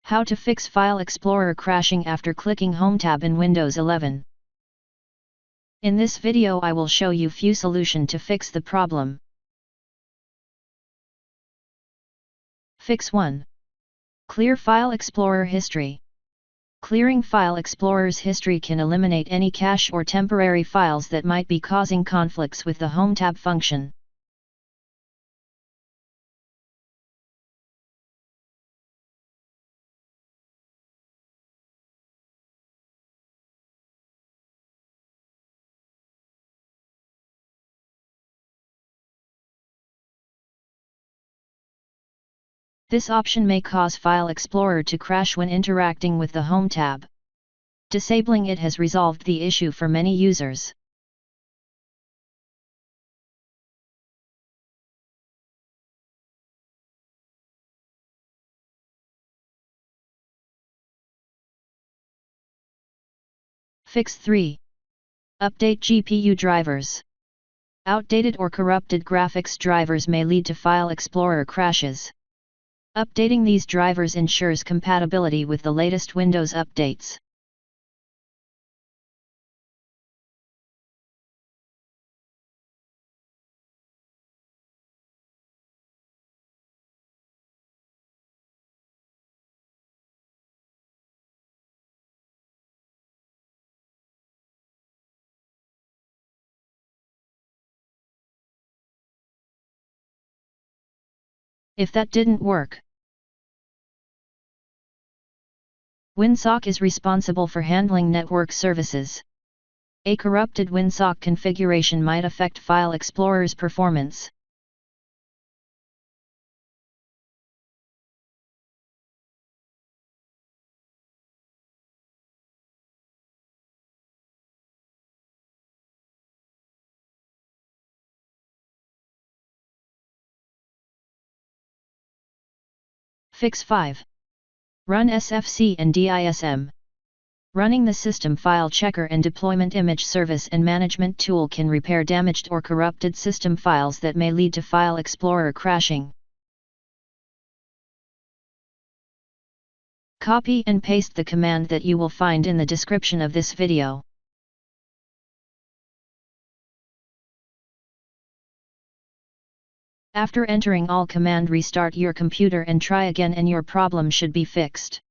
How to fix File Explorer crashing after clicking Home tab in Windows 11. In this video I will show you few solution to fix the problem. Fix 1. Clear File Explorer history. Clearing File Explorer's history can eliminate any cache or temporary files that might be causing conflicts with the Home tab function. This option may cause File Explorer to crash when interacting with the Home tab. Disabling it has resolved the issue for many users. Fix 3. Update GPU drivers. Outdated or corrupted graphics drivers may lead to File Explorer crashes. Updating these drivers ensures compatibility with the latest Windows updates. If that didn't work, WinSock is responsible for handling network services. A corrupted WinSock configuration might affect File Explorer's performance. Fix 5. Run SFC and DISM. Running the System File Checker and Deployment Image Service and Management tool can repair damaged or corrupted system files that may lead to File Explorer crashing. Copy and paste the command that you will find in the description of this video. After entering all command, restart your computer and try again and your problem should be fixed.